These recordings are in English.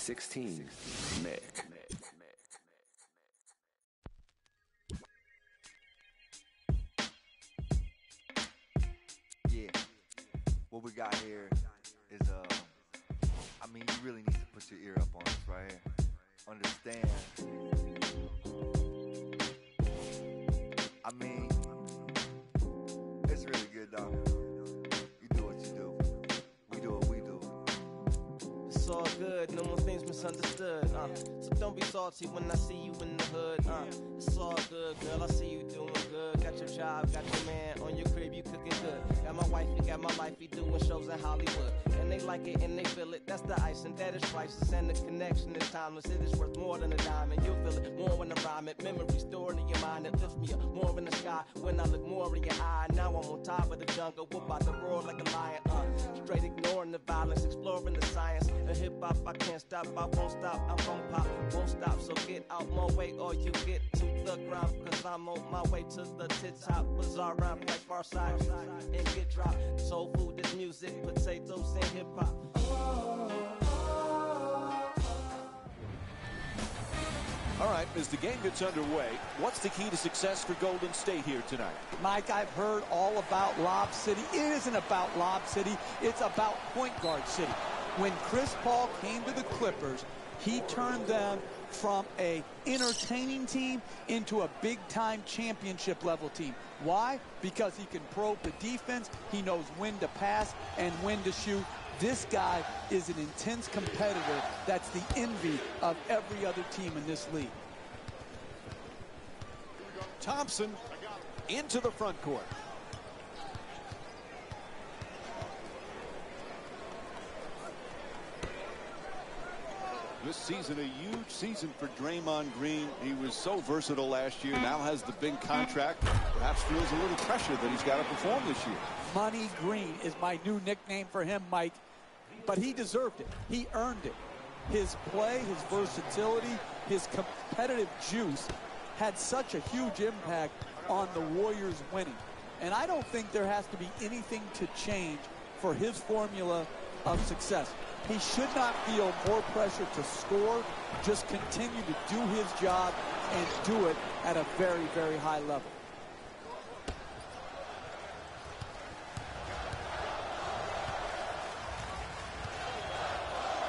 16, Mick. Yeah, what we got here is, I mean, you really need to put your ear up on this right here. Understand. I mean, it's really good, dog. You do what you do. We do what we do. It's all good, no more things misunderstood. So don't be salty when I see you in the hood. It's all good, girl, I see you doing good. Got your job, got your man on your crib, you cooking good. Got my wife, got my life, he doing shows in Hollywood. And they like it and they feel it, that's the ice and that is priceless. And the connection is timeless, it is worth more than a diamond. You'll feel it more when I rhyme it. Memories stored in your mind, it lifts me up more in the sky. When I look more in your eye, now I'm on top of the jungle. Whoop out the roar like a lion, straight ignoring the violence, exploring the science. A hip-hop, I can't stop, I won't stop, I won't pop, won't stop. So get out my way or you get to the ground. Cause I'm on my way to the tip-top. Bizarre rhyme like far side and get dropped. Soul food is music, potatoes and hip-hop. All right, as the game gets underway, what's the key to success for Golden State here tonight? Mike, I've heard all about Lob City. It isn't about Lob City. It's about Point Guard City. When Chris Paul came to the Clippers, he turned them from a entertaining team into a big-time championship-level team. Why? Because he can probe the defense, he knows when to pass and when to shoot. This guy is an intense competitor that's the envy of every other team in this league. Thompson into the front court. This season, a huge season for Draymond Green. He was so versatile last year, now has the big contract. Perhaps feels a little pressure that he's got to perform this year. Money Green is my new nickname for him, Mike. But he deserved it. He earned it. His play, his versatility, his competitive juice had such a huge impact on the Warriors winning. And I don't think there has to be anything to change for his formula of success. He should not feel more pressure to score, just continue to do his job and do it at a very, very high level.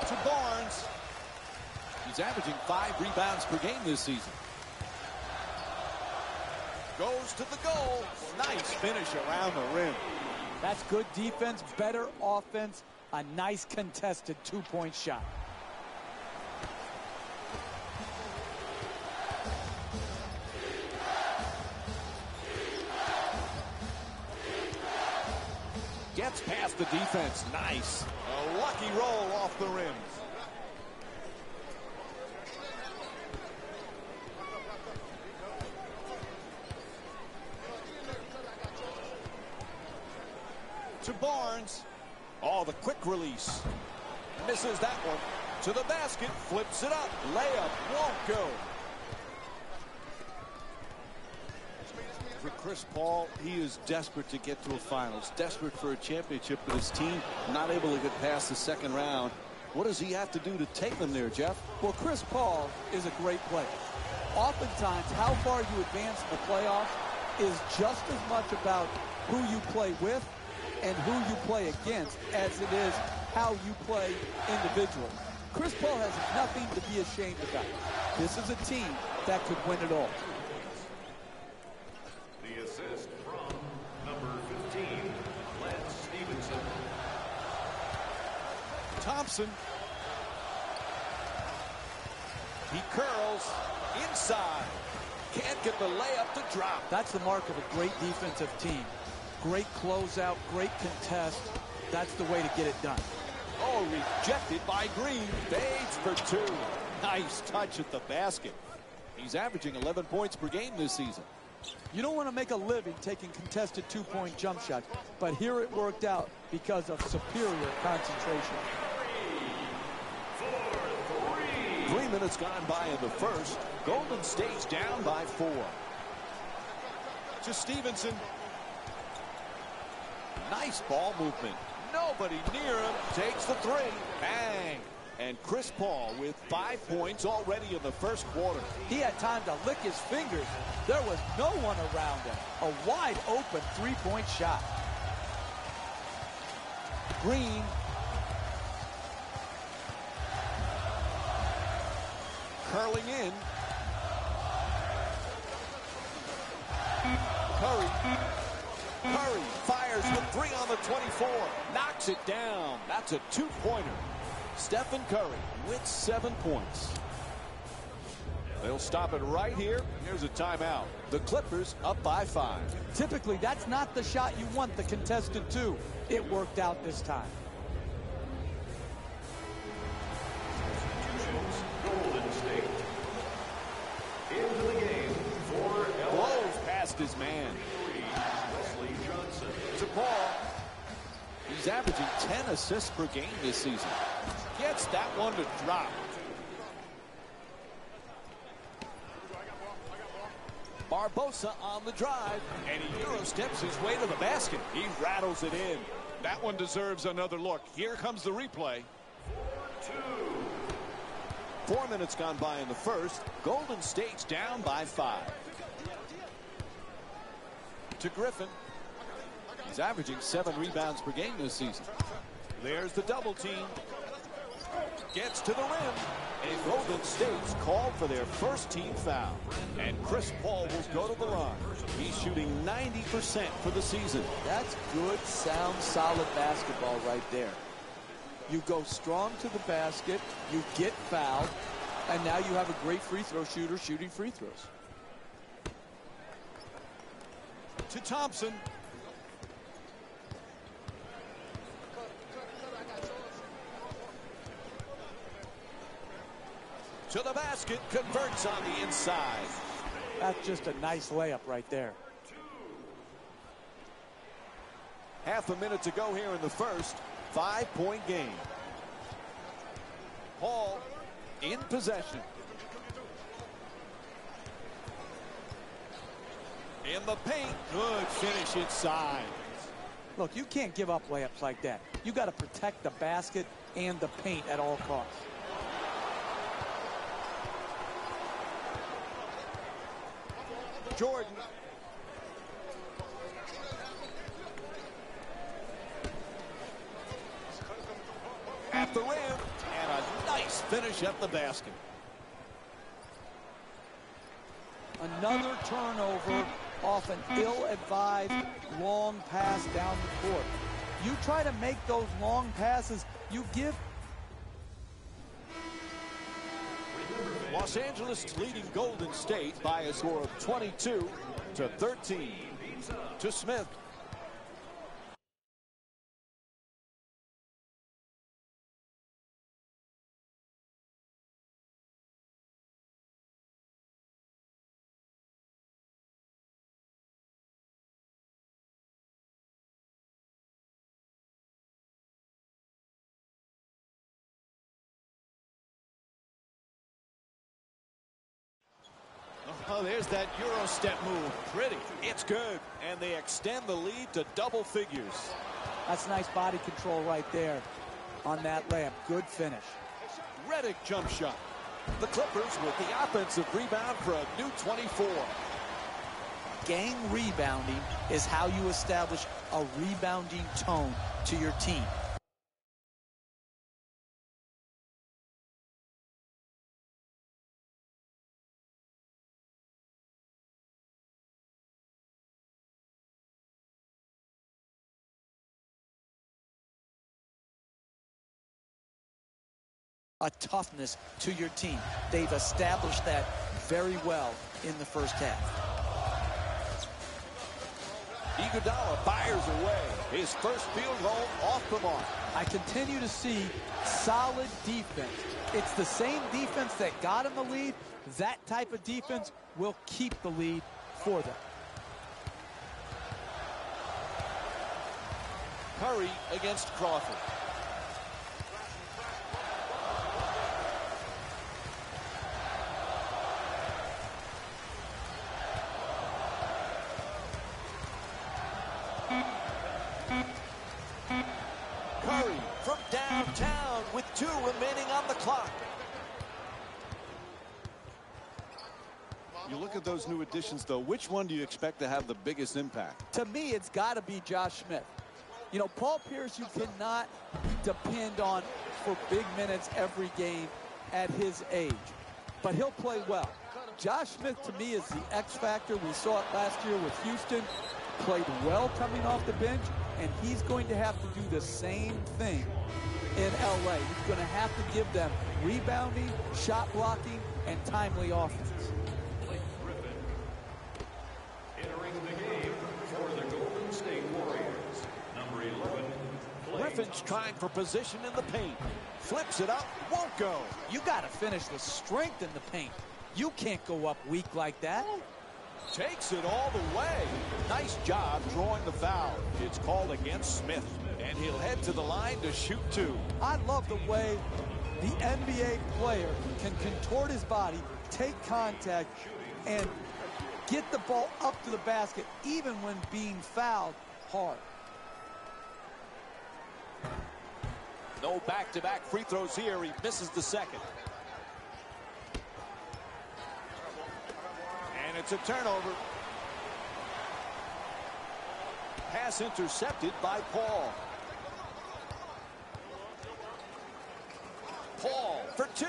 To Barnes. He's averaging 5 rebounds per game this season. Goes to the goal. Nice finish around the rim. That's good defense, better offense. A nice contested two-point shot. Gets past the defense. Nice. A lucky roll off the rim. To Barnes. Oh, the quick release. Misses that one. To the basket. Flips it up. Layup won't go. For Chris Paul, he is desperate to get to a finals. Desperate for a championship, but his team not able to get past the second round. What does he have to do to take them there, Jeff? Well, Chris Paul is a great player. Oftentimes, how far you advance in the playoffs is just as much about who you play with and who you play against as it is how you play individually. Chris Paul has nothing to be ashamed about. This is a team that could win it all. The assist from number 15, Lance Stevenson. Thompson. He curls inside. Can't get the layup to drop. That's the mark of a great defensive team. Great closeout, great contest. That's the way to get it done. Oh, rejected by Green. Fades for 2. Nice touch at the basket. He's averaging 11 points per game this season. You don't want to make a living taking contested two-point jump shots, but here it worked out because of superior concentration. 3 minutes gone by in the first. Golden State's down by 4. To Stevenson. Nice ball movement. Nobody near him. Takes the 3. Bang. And Chris Paul with 5 points already in the first quarter. He had time to lick his fingers. There was no one around him. A wide open three-point shot. Green. Curling in. Curry fires with 3 on the 24. Knocks it down. That's a 2-pointer. Stephen Curry with 7 points. They'll stop it right here. Here's a timeout. The Clippers up by 5. Typically, that's not the shot you want the contestant to. It worked out this time. Golden State. Into the game for Blows past his man. Wesley Johnson. To Paul. He's averaging 10 assists per game this season. Gets that one to drop. Barbosa on the drive, and he Euro steps his way to the basket. He rattles it in. That one deserves another look. Here comes the replay. 4 minutes gone by in the first. Golden State's down by 5. To Griffin. He's averaging 7 rebounds per game this season. There's the double team. Gets to the rim. And Golden State's called for their first team foul. And Chris Paul will go to the line. He's shooting 90% for the season. That's good, sound, solid basketball right there. You go strong to the basket, you get fouled, and now you have a great free throw shooter shooting free throws. To Thompson. To the basket, converts on the inside. That's just a nice layup right there. Half a minute to go here in the first. 5-point game. Paul in possession. In the paint. Good finish inside. Look, you can't give up layups like that. You got to protect the basket and the paint at all costs. Jordan. At the rim, and a nice finish at the basket. Another turnover off an ill-advised long pass down the court. You try to make those long passes, you give. Los Angeles leading Golden State by a score of 22-13. To Smith. Oh, there's that Euro step move. Pretty. It's good. And they extend the lead to double figures. That's nice body control right there on that layup. Good finish. Redick jump shot. The Clippers with the offensive rebound for a new 24. Gang rebounding is how you establish a rebounding tone to your team. A toughness to your team. They've established that very well in the first half. Iguodala fires away. His first field goal off the mark. I continue to see solid defense. It's the same defense that got him the lead. That type of defense will keep the lead for them. Curry against Crawford. Curry from downtown with 2 remaining on the You look at those new additions, though. Which one do you expect to have the biggest impact? To me, it's got to be Josh Smith. You know, Paul Pierce, you cannot depend on for big minutes every game at his age. But he'll play well. Josh Smith, to me, is the X factor. We saw it last year with Houston. Played well coming off the bench, and he's going to have to do the same thing in LA. He's going to have to give them rebounding, shot blocking, and timely offense. Blake Griffin entering the game for the Golden State Warriors. Number 11. Griffin's trying for position in the paint. Flips it up, won't go. You got to finish with strength in the paint. You can't go up weak like that. Takes it all the way. Nice job drawing the foul. It's called against Smith, and he'll head to the line to shoot two. I love the way the NBA player can contort his body, take contact, and get the ball up to the basket, even when being fouled hard. No back-to-back free throws here. He misses the second. And it's a turnover. Pass intercepted by Paul. Paul for two.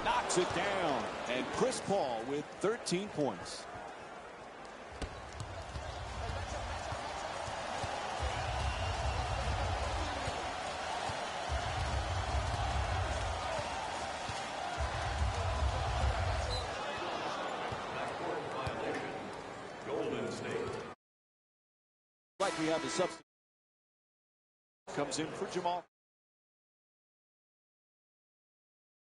Knocks it down. And Chris Paul with 13 points. Golden State. Like we have the substitute. Comes in for Jamal.